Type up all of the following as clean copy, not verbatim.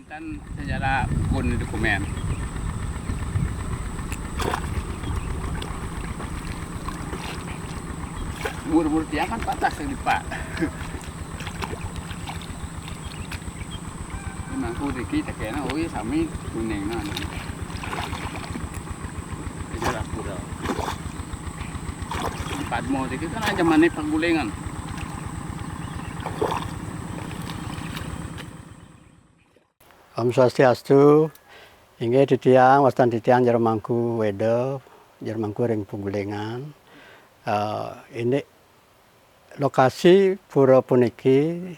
kaitan sejarah pun dokumen. Umur-umur dia kan patah sekali Pak. Memang aku kita kena, oh iya sami kuning nah. Sejarah pura. Padmo itu kan aja mana penggulingan. Om Swastiastu, inggih titiang wastan titiang Jermangku Wedo, Jermangku ring Punggulingan. Ini lokasi pura puniki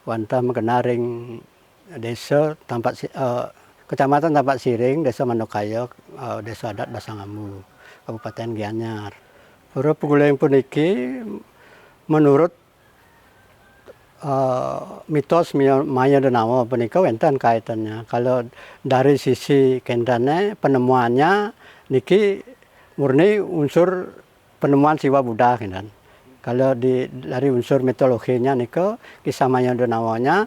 wantah mengenaring desa kecamatan Tampak Siring, desa Manukaya, desa adat Basangamu, Kabupaten Gianyar. Pura Pungguling puniki menurut mitos Maya Denawa punika wonten kaitannya. Kalau dari sisi kentane penemuannya niki murni unsur penemuan Siwa Buddha kinten. Kalau dari unsur mitologinya nika kisah Maya Denawanya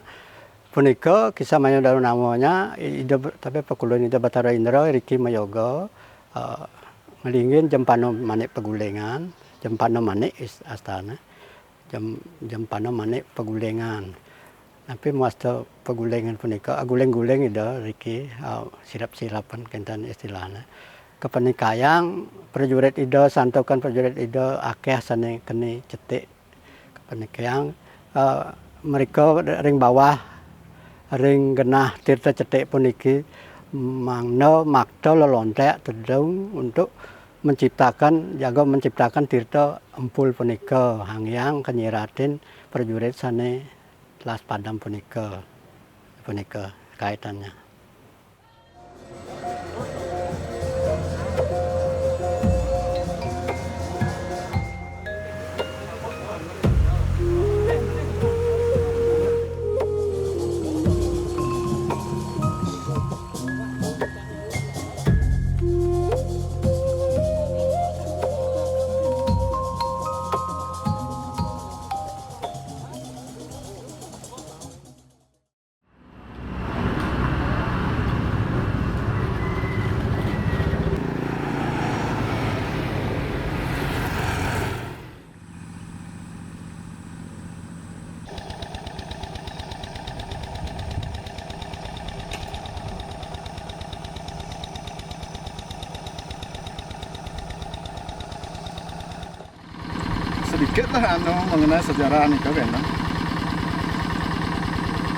punika kisah Maya Denawanya tapi pekulun ida Batara Indra Riki Mayoga ngelingin jempano manik pegulingan, jempano manik astana. Jempano manik pegulingan. Tapi muasta pegulingan punika guling-guling ida riki sirap-sirapan kenten istilahnya. Kepenikayang prajurit ida santokan prajurit ida akeh sane keni cetik. Kepenikayang mereka ring bawah ring genah tirta cetik puniki mangno makta lelontek tedung untuk menciptakan tirta empul punika hangyang kenyiratin prajurit sane Las Padam punika kaitannya. Sedikit lah mengenai sejarah nikah kan.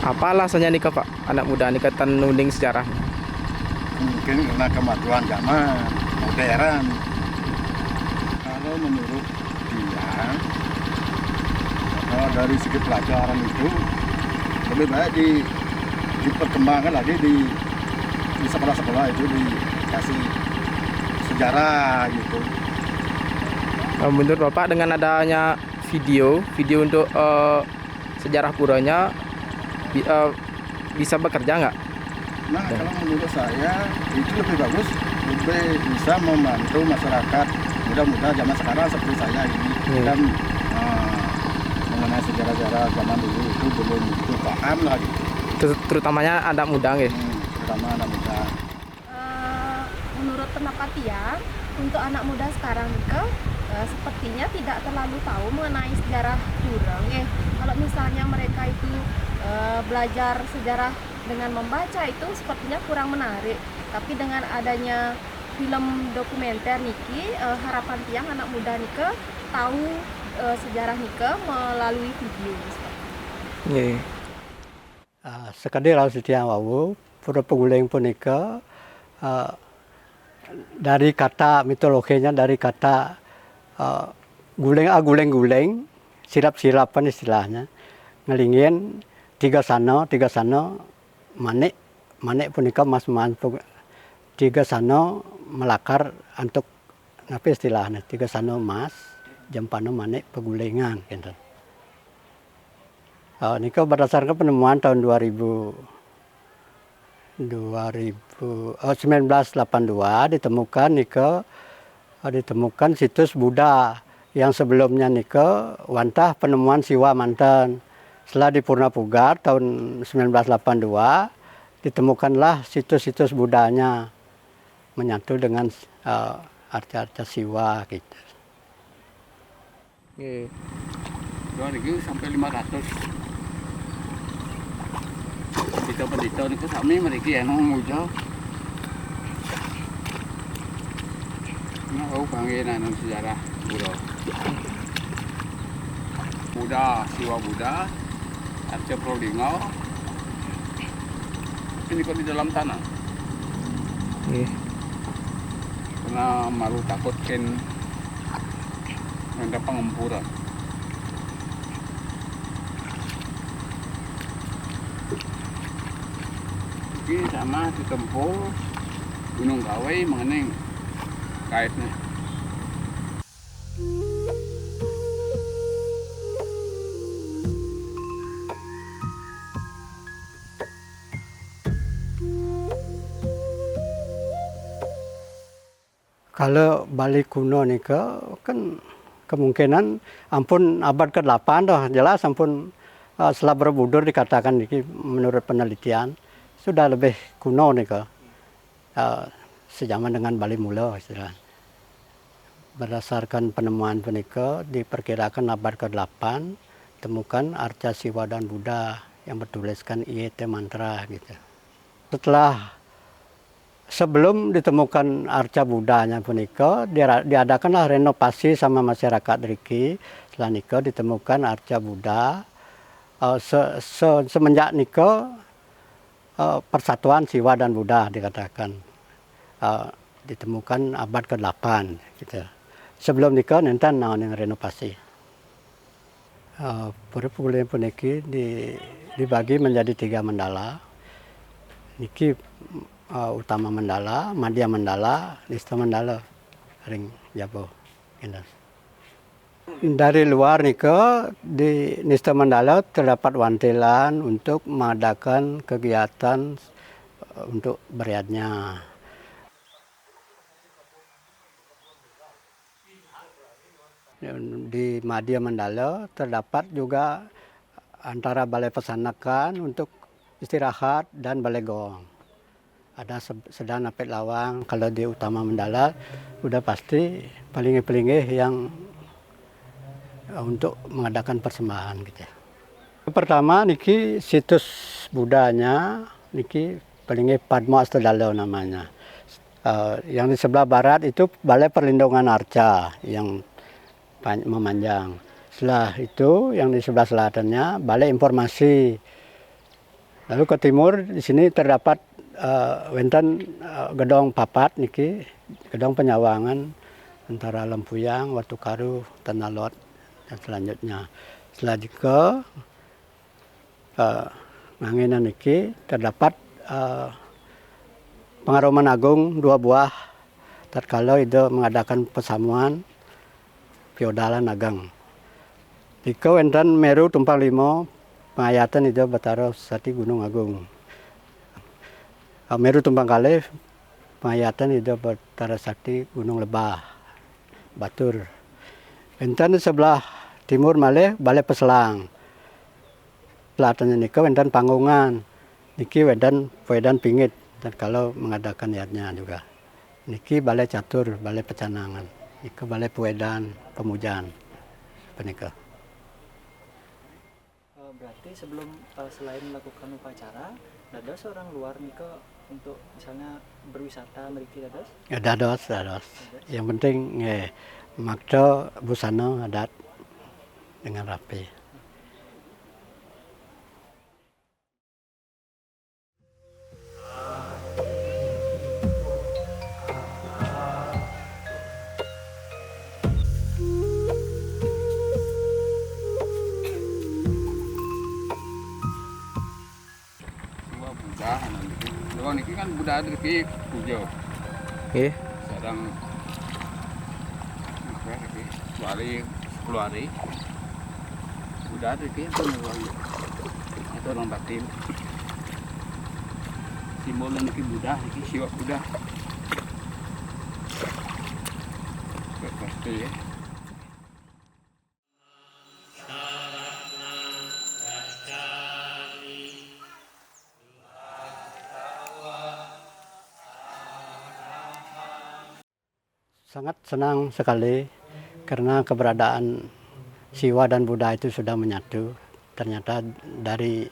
Apa alasannya nikah Pak? Anak muda nikah tenunding sejarahnya. Mungkin karena kemajuan zaman modern. Kalau menurut dia, kalau dari segi pelajaran itu lebih baik diperkembangkan lagi di sekolah-sekolah itu dikasih sejarah gitu. Menurut Bapak dengan adanya video untuk sejarah puranya bisa bekerja nggak? Nah kalau menurut saya itu lebih bagus, lebih bisa membantu masyarakat muda-muda zaman sekarang seperti saya ini kan mengenai sejarah-sejarah zaman dulu itu belum begitu paham lah gitu. Terutamanya anak muda nggih. Terutama anak muda. Menurut pendapat dia, untuk anak muda sekarang itu sepertinya tidak terlalu tahu mengenai sejarah Jureng. Kalau misalnya mereka itu belajar sejarah dengan membaca itu sepertinya kurang menarik. Tapi dengan adanya film dokumenter niki, harapan tiang anak muda nike tahu sejarah nike melalui video. Nggih. Sekali lalu setiang wawu pura Pungguling punika dari kata mitologinya dari kata guling-guling sirap-sirapan istilahnya ngelingin tiga sano manik punika mas tiga sano melakar untuk apa istilahnya tiga sano mas jempano manik pegulingan gitu. Nika berdasarkan penemuan tahun 1982 ditemukan situs Buddha yang sebelumnya nika wantah penemuan Siwa mantan. Setelah dipurna pugar tahun 1982 ditemukanlah situs-situs Budanya menyatu dengan arca-arca Siwa gitu. Nggih. Dua niki sampai 500. Pendito-pendito niku sami mriki anu muja. Nah, panggil anu sejarah Budo. Buddha, Siwa Buddha, Arca Prolingo. Ini kok di dalam tanah. Nggih. Karena malu takut kan ada pengempuran. Ini sama ditempuh Gunung Kawai mengenai kaitnya. Kalau Bali kuno nih kan kemungkinan ampun abad ke-8 dah jelas ampun setelah Borobudur dikatakan ini menurut penelitian sudah lebih kuno nih sejaman dengan Bali Mula istilah. Berdasarkan penemuan penika diperkirakan abad ke-8 temukan arca Siwa dan Buddha yang bertuliskan Iete mantra gitu. Sebelum ditemukan arca Budanya punika diadakanlah renovasi sama masyarakat Riki. Setelah nika ditemukan arca Buddha. Semenjak nika persatuan Siwa dan Buddha dikatakan ditemukan abad ke-8 gitu. Sebelum nika nenten yang renovasi. Pura-pura puniki dibagi menjadi 3 mandala. Niki utama mandala, madya mandala, nista mandala, ring jabo. Dari luar nika di nista mandala terdapat wantilan untuk mengadakan kegiatan untuk beriadnya. Di madya mandala terdapat juga antara balai pesanakan untuk istirahat dan balai gong. Ada sedang napet lawang. Kalau di utama mandala udah pasti pelingih-pelingih yang untuk mengadakan persembahan gitu. Pertama niki situs Budanya niki pelingih Padma Astadalo namanya. Yang di sebelah barat itu Balai Perlindungan Arca yang memanjang. Setelah itu yang di sebelah selatannya Balai Informasi. Lalu ke timur di sini terdapat wenten gedong papat niki, gedong penyawangan antara Lempuyang, Watu Karu, Tanah Lot dan selanjutnya. Setelah jika Manginan niki terdapat Pengaruman Agung 2 buah tatkala itu mengadakan pesamuan Piodalan Agang. Jika wenten Meru Tumpang Limo pengayatan itu Batara Sati Gunung Agung. Meru Tumpang Kalih pengayatan itu Batara Sakti Gunung Lebah, Batur. Wenten sebelah timur malih Balai Peselang. Selatannya nika wenten Panggungan. Niki wenten Wedan Pingit dan kalau mengadakan niatnya juga. Niki Balai Catur, Balai Pecanangan. Niki Balai Puedan, Pemujaan. Penika. Berarti sebelum selain melakukan upacara, dados orang luar nika untuk misalnya berwisata meriki dados? Ya dados. Yang penting makdo busana adat dengan rapi. Kalau niki kan Buddha niki pujo. Nggih. Sedang apa niki 10 hari. Buddha niki itu orang batin. Simbol niki Buddha niki Siwa Buddha. Pasti ya. Sangat senang sekali karena keberadaan Siwa dan Buddha itu sudah menyatu. Ternyata dari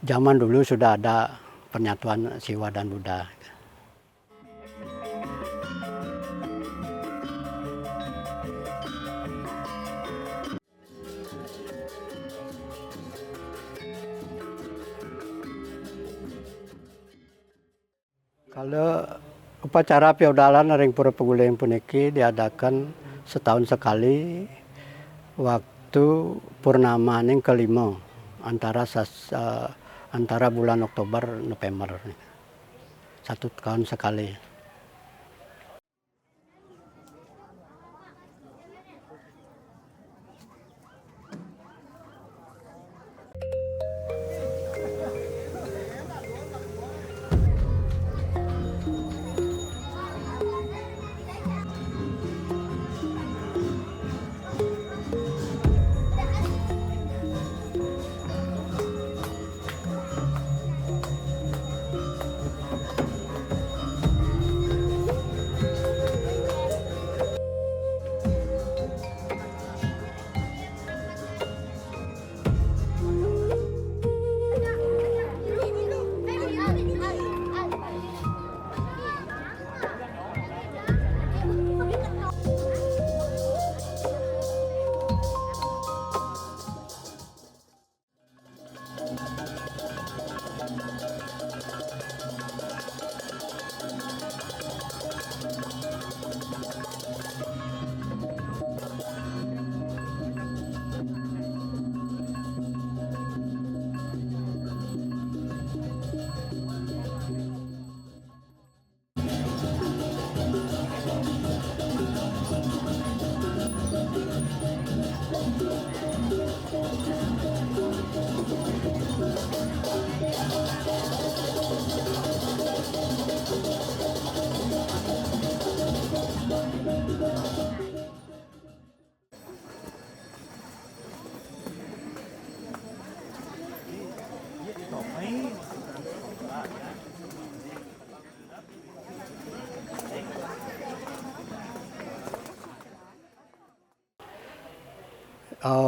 zaman dulu sudah ada penyatuan Siwa dan Buddha. Kalau upacara piodalan ring Pura Peguling puniki diadakan setahun sekali waktu purnama ning kelima antara bulan Oktober November. 1 tahun sekali.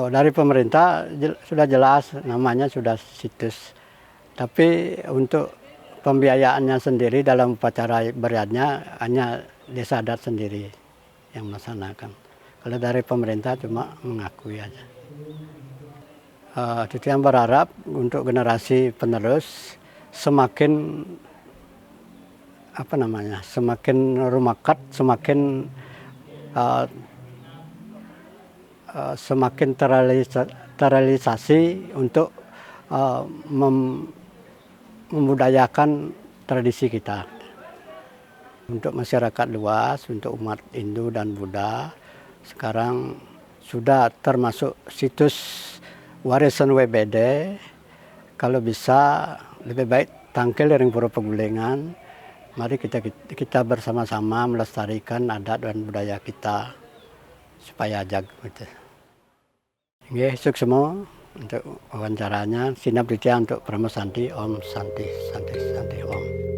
Dari pemerintah sudah jelas namanya sudah situs. Tapi untuk pembiayaannya sendiri dalam upacara beriatnya hanya desa adat sendiri yang melaksanakan. Kalau dari pemerintah cuma mengakui aja. Itu yang berharap untuk generasi penerus semakin semakin rumakat, semakin terrealisasi untuk membudayakan tradisi kita. Untuk masyarakat luas, untuk umat Hindu dan Buddha, sekarang sudah termasuk situs warisan WBD. Kalau bisa lebih baik tangkil ring Pura Pegulingan. Mari kita bersama-sama melestarikan adat dan budaya kita supaya jaga gitu. Nggih, sukses semua untuk wawancaranya. Sinap Ditya untuk Pramosanti. Om Santi Santi Santi Om.